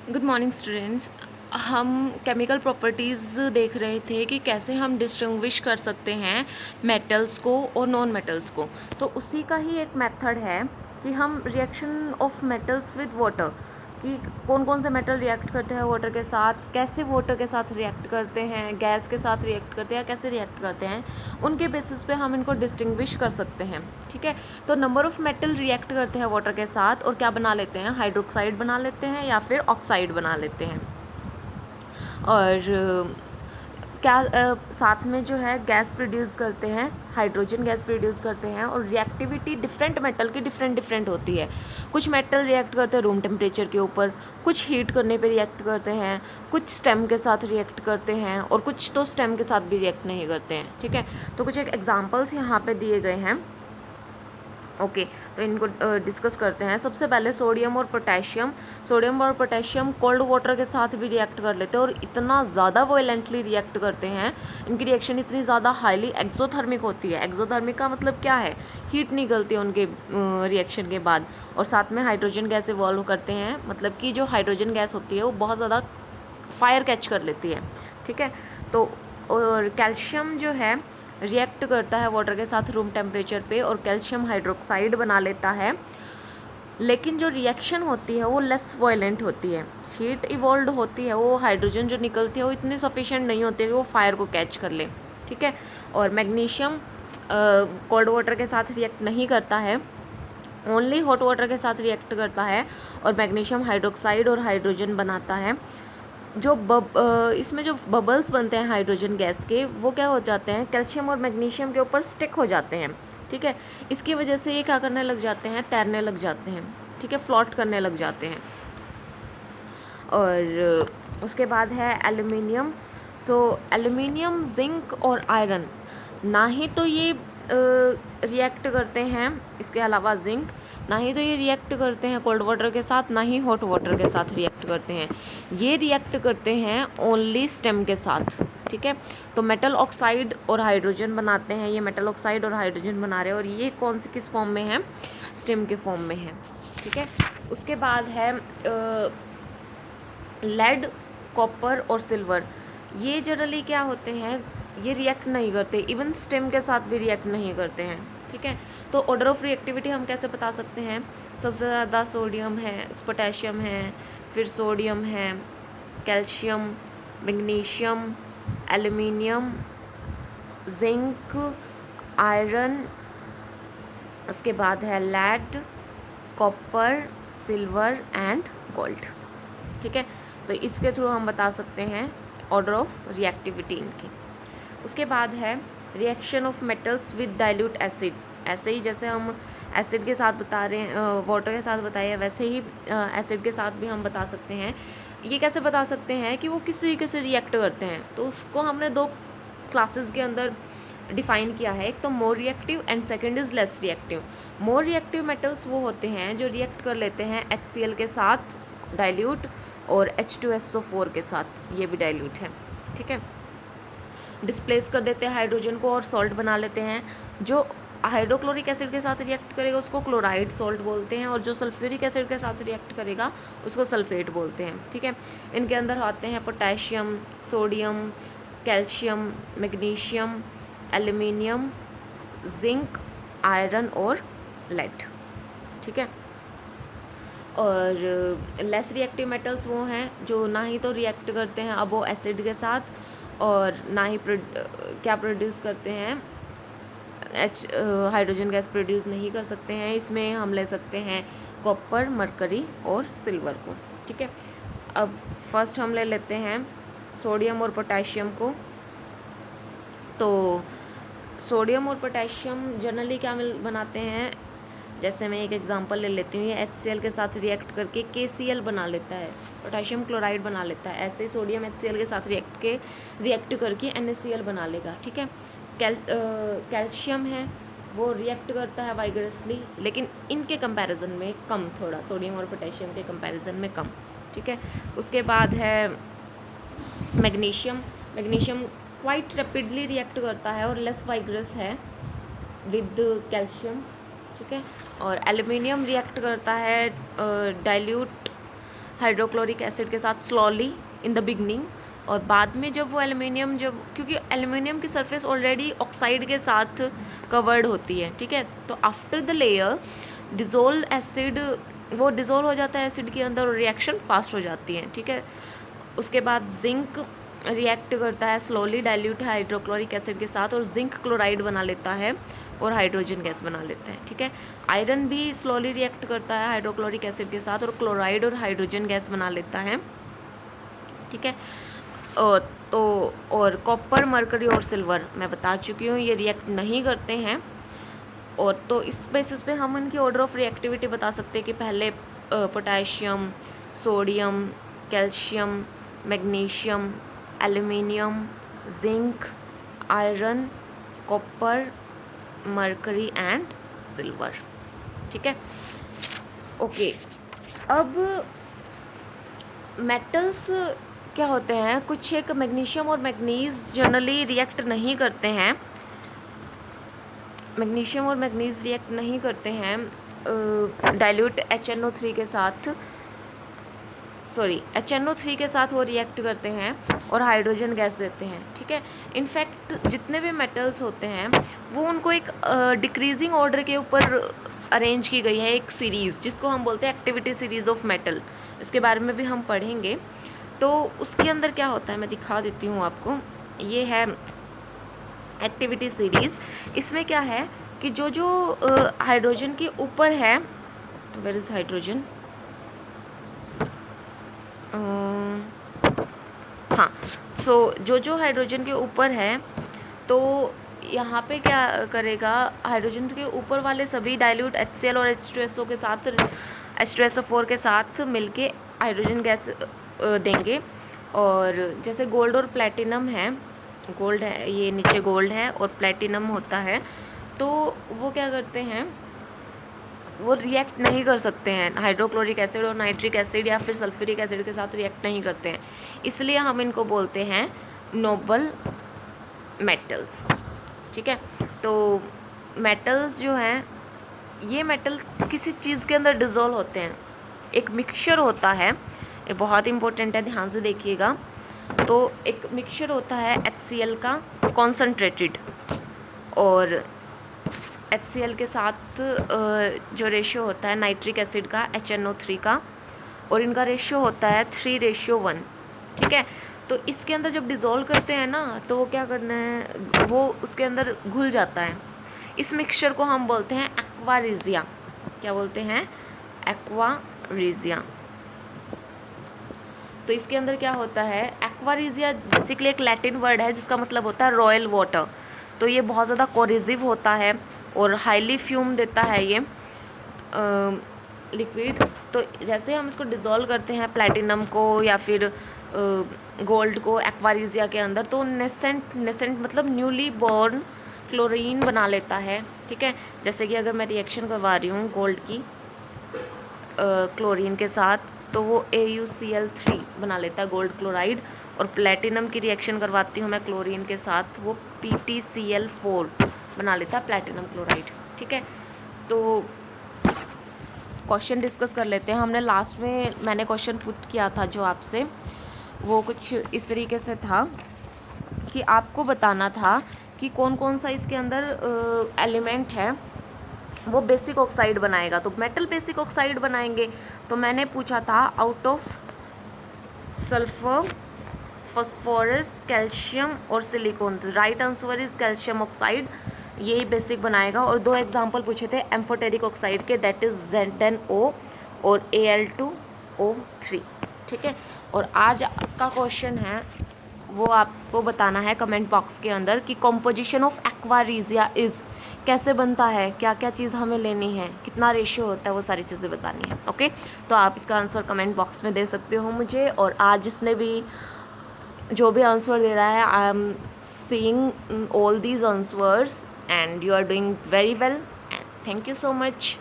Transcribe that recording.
Good morning students. हम chemical properties देख रहे थे कि कैसे हम डिस्टिंग्विश कर सकते हैं मेटल्स को और नॉन मेटल्स को। तो उसी का ही एक मेथड है कि हम reaction of metals with water, कि कौन कौन से मेटल रिएक्ट करते हैं वाटर के साथ, कैसे वाटर के साथ रिएक्ट करते हैं, गैस के साथ रिएक्ट करते हैं, कैसे रिएक्ट करते हैं, उनके बेसिस पे हम इनको डिस्टिंग्विश कर सकते हैं। ठीक है, तो नंबर ऑफ़ मेटल रिएक्ट करते हैं वाटर के साथ और क्या बना लेते हैं, हाइड्रोक्साइड बना लेते हैं या फिर ऑक्साइड बना लेते हैं। और साथ में जो है गैस प्रोड्यूस करते हैं, हाइड्रोजन गैस प्रोड्यूस करते हैं। और रिएक्टिविटी डिफरेंट मेटल की डिफरेंट होती है। कुछ मेटल रिएक्ट करते हैं रूम टेम्परेचर के ऊपर, कुछ हीट करने पे रिएक्ट करते हैं, कुछ स्टेम के साथ रिएक्ट करते हैं और कुछ तो स्टेम के साथ भी रिएक्ट नहीं करते हैं। ठीक है, तो कुछ एक एग्जांपल्स यहाँ पे दिए गए हैं। ओके, तो इनको डिस्कस करते हैं। सबसे पहले सोडियम और पोटेशियम कोल्ड वाटर के साथ भी रिएक्ट कर लेते हैं और इतना ज़्यादा वोलेंटली रिएक्ट करते हैं, इनकी रिएक्शन इतनी ज़्यादा हाईली एक्सोथर्मिक होती है। एक्सोथर्मिक का मतलब क्या है, हीट निकलती है उनके रिएक्शन के बाद। और साथ में हाइड्रोजन गैस इवॉल्व करते हैं, मतलब कि जो हाइड्रोजन गैस होती है वो बहुत ज़्यादा फायर कैच कर लेती है। ठीक है, तो और कैल्शियम जो है रिएक्ट करता है वाटर के साथ रूम टेम्परेचर पे और कैल्शियम हाइड्रोक्साइड बना लेता है। लेकिन जो रिएक्शन होती है वो लेस वायलेंट होती है। हीट इवॉल्व होती है, वो हाइड्रोजन जो निकलती है वो इतनी सफिशिएंट नहीं होती है कि वो फायर को कैच कर ले। ठीक है, और मैग्नीशियम कोल्ड वाटर के साथ रिएक्ट नहीं करता है, ओनली हॉट वाटर के साथ रिएक्ट करता है और मैग्नीशियम हाइड्रोक्साइड और हाइड्रोजन बनाता है। जो इसमें जो बबल्स बनते हैं हाइड्रोजन गैस के, वो क्या हो जाते हैं, कैल्शियम और मैग्नीशियम के ऊपर स्टिक हो जाते हैं। ठीक है, इसकी वजह से ये क्या करने लग जाते हैं, तैरने लग जाते हैं। ठीक है, फ्लोट करने लग जाते हैं। और उसके बाद है एल्युमिनियम। सो एल्युमिनियम, जिंक और आयरन, ना ही तो ये रिएक्ट करते हैं, इसके अलावा जिंक, ना ही तो ये रिएक्ट करते हैं कोल्ड वाटर के साथ, ना ही हॉट वाटर के साथ रिएक्ट करते हैं। ये रिएक्ट करते हैं ओनली स्टेम के साथ। ठीक है, तो मेटल ऑक्साइड और हाइड्रोजन बनाते हैं, ये मेटल ऑक्साइड और हाइड्रोजन बना रहे हैं। और ये कौन सी किस फॉर्म में है, स्टेम के फॉर्म में है। ठीक है, उसके बाद है लेड, कॉपर और सिल्वर। ये जनरली क्या होते हैं, ये रिएक्ट नहीं करते, इवन स्टेम के साथ भी रिएक्ट नहीं करते हैं। ठीक है, तो ऑर्डर ऑफ रिएक्टिविटी हम कैसे बता सकते हैं, सबसे ज़्यादा सोडियम है, पोटेशियम है, फिर सोडियम है, calcium, magnesium, aluminium, zinc, iron, उसके बाद है lead, copper, silver and gold. ठीक है, तो इसके थ्रू हम बता सकते हैं ऑर्डर ऑफ रिएक्टिविटी इनकी। उसके बाद है reaction of metals with dilute acid. ऐसे ही जैसे हम एसिड के साथ बता रहे हैं, वाटर के साथ बताए हैं, वैसे ही एसिड के साथ भी हम बता सकते हैं। ये कैसे बता सकते हैं कि वो किस तरीके से रिएक्ट करते हैं, तो उसको हमने दो क्लासेस के अंदर डिफाइन किया है। एक तो more reactive and second is less reactive. More reactive metals वो होते हैं जो रिएक्ट कर लेते हैं HCl के साथ डाइल्यूट और H2SO4 के साथ, ये भी डाइल्यूट है। ठीक है, डिस्प्लेस कर देते हैं हाइड्रोजन को और सॉल्ट बना लेते हैं। जो हाइड्रोक्लोरिक एसिड के साथ रिएक्ट करेगा उसको क्लोराइड सॉल्ट बोलते हैं, और जो सल्फ्यूरिक एसिड के साथ रिएक्ट करेगा उसको सल्फेट बोलते हैं। ठीक है, इनके अंदर आते हैं potassium, sodium, calcium, magnesium, aluminium, zinc, iron और लेड। ठीक है, और लेस रिएक्टिव मेटल्स वो हैं जो ना ही तो रिएक्ट करते हैं अब वो एसिड के साथ, और ना ही क्या प्रोड्यूस करते हैं, हाइड्रोजन गैस प्रोड्यूस नहीं कर सकते हैं। इसमें हम ले सकते हैं कॉपर, मरकरी और सिल्वर को। ठीक है, अब फर्स्ट हम ले लेते हैं सोडियम और पोटेशियम को। तो सोडियम और पोटेशियम जनरली क्या बनाते हैं, जैसे मैं एक एग्जांपल ले लेती हूँ, ये HCl के साथ रिएक्ट करके KCl बना लेता है, पोटेशियम क्लोराइड बना लेता है। ऐसे ही सोडियम HCl के साथ रिएक्ट करके NaCl बना लेगा। ठीक है, कैल्शियम है वो रिएक्ट करता है वाइगरसली, लेकिन इनके कंपैरिजन में कम, थोड़ा सोडियम और पोटेशियम के कंपैरिजन में कम। ठीक है, उसके बाद है मैग्नीशियम क्वाइट रैपिडली रिएक्ट करता है और लेस वाइगरस है विद कैल्शियम। ठीक है, और एल्युमिनियम रिएक्ट करता है डाइल्यूट हाइड्रोक्लोरिक एसिड के साथ स्लोली इन द बिगनिंग, और बाद में जब वो एल्युमिनियम, जब क्योंकि एल्युमिनियम की सरफेस ऑलरेडी ऑक्साइड के साथ कवर्ड होती है, ठीक है, तो after the layer dissolve acid, वो डिज़ोल्व हो जाता है एसिड के अंदर और रिएक्शन फास्ट हो जाती है, ठीक है। उसके बाद जिंक रिएक्ट करता है स्लोली डाइल्यूट हाइड्रोक्लोरिक एसिड के साथ और जिंक क्लोराइड बना लेता है और हाइड्रोजन गैस बना लेता है, ठीक है। आयरन भी स्लोली रिएक्ट करता है हाइड्रोक्लोरिक एसिड के साथ और क्लोराइड और हाइड्रोजन गैस बना लेता है, ठीक है। और कॉपर, मरकरी और सिल्वर मैं बता चुकी हूँ ये रिएक्ट नहीं करते हैं। और तो इस बेसिस पे हम इनकी ऑर्डर ऑफ रिएक्टिविटी बता सकते हैं कि पहले potassium, sodium, calcium, magnesium, aluminium, zinc, iron, copper, mercury and silver, ठीक है। ओके, अब मेटल्स क्या होते हैं, कुछ एक मैग्नीशियम और मैग्नीज जनरली रिएक्ट नहीं करते हैं, मैग्नीशियम और मैग्नीज रिएक्ट नहीं करते हैं डाइल्यूट HNO3 के साथ, सॉरी HNO3 के साथ वो रिएक्ट करते हैं और हाइड्रोजन गैस देते हैं, ठीक है। इनफैक्ट जितने भी मेटल्स होते हैं वो उनको एक डिक्रीजिंग ऑर्डर के ऊपर अरेंज की गई है एक सीरीज़, जिसको हम बोलते हैं एक्टिविटी सीरीज़ ऑफ मेटल, इसके बारे में भी हम पढ़ेंगे। तो उसके अंदर क्या होता है मैं दिखा देती हूँ आपको, ये है एक्टिविटी सीरीज़। इसमें क्या है कि जो जो हाइड्रोजन के ऊपर है, वेयर इज़ हाइड्रोजन, हाँ, सो जो जो हाइड्रोजन के ऊपर है, तो यहाँ पे क्या करेगा, हाइड्रोजन के ऊपर वाले सभी डाइल्यूट HCl और H2SO के साथ, H2SO4 के साथ मिलके हाइड्रोजन गैस देंगे। और जैसे गोल्ड और प्लेटिनम है, गोल्ड है, ये नीचे गोल्ड है और प्लेटिनम होता है, तो वो क्या करते हैं, वो रिएक्ट नहीं कर सकते हैं, हाइड्रोक्लोरिक एसिड और नाइट्रिक एसिड या फिर सल्फ्यूरिक एसिड के साथ रिएक्ट नहीं करते हैं, इसलिए हम इनको बोलते हैं नोबल मेटल्स, ठीक है। तो मेटल्स जो हैं, ये मेटल किसी चीज़ के अंदर डिज़ोल्व होते हैं, एक मिक्सचर होता है, ये बहुत इंपॉर्टेंट है, ध्यान से देखिएगा। तो एक मिक्सचर होता है HCl का कॉन्सनट्रेटेड, और HCl के साथ जो रेशियो होता है नाइट्रिक एसिड का HNO3 का, और इनका रेशियो होता है 3:1, ठीक है। तो इसके अंदर जब डिज़ोल्व करते हैं ना, तो वो क्या करना है, वो उसके अंदर घुल जाता है। इस मिक्सचर को हम बोलते हैं एक्वारिजिया, क्या बोलते हैं, एक्वारिजिया। तो इसके अंदर क्या होता है, एक्वारिजिया बेसिकली एक लैटिन वर्ड है जिसका मतलब होता है रॉयल वाटर। तो ये बहुत ज़्यादा कोरिजिव होता है और हाईली फ्यूम देता है ये लिक्विड। तो जैसे हम इसको डिज़ोल्व करते हैं प्लैटिनम को या फिर गोल्ड को एक्वारिजिया के अंदर, तो नेसेंट मतलब न्यूली बॉर्न क्लोरीन बना लेता है, ठीक है। जैसे कि अगर मैं रिएक्शन करवा रही हूँ गोल्ड की क्लोरीन के साथ, तो वो AuCl3 बना लेता है गोल्ड क्लोराइड, और प्लैटिनम की रिएक्शन करवाती हूँ मैं क्लोरीन के साथ, वो PtCl4 बना लेता है प्लैटिनम क्लोराइड, ठीक है। तो क्वेश्चन डिस्कस कर लेते हैं। हमने लास्ट में मैंने क्वेश्चन पुट किया था जो आपसे, वो कुछ इस तरीके से था कि आपको बताना था कि कौन कौन सा इसके अंदर एलिमेंट है वो बेसिक ऑक्साइड बनाएगा। तो मेटल बेसिक ऑक्साइड बनाएंगे, तो मैंने पूछा था out of sulphur, phosphorus, calcium और silicon, right answer is calcium oxide, यही बेसिक बनाएगा। और 2 एग्जांपल पूछे थे एम्फोटेरिक ऑक्साइड के, दैट इज Z10O और Al2O3, ठीक है। और आज का क्वेश्चन है वो आपको बताना है कमेंट बॉक्स के अंदर कि कॉम्पोजिशन ऑफ एक्वारिजिया इज़ कैसे बनता है, क्या क्या चीज़ हमें लेनी है, कितना रेशियो होता है, वो सारी चीज़ें बतानी है, ओके। तो आप इसका आंसर कमेंट बॉक्स में दे सकते हो मुझे। और आज जिसने भी जो भी आंसर दे रहा है, I am seeing all these answers and you are doing very well and thank you so much.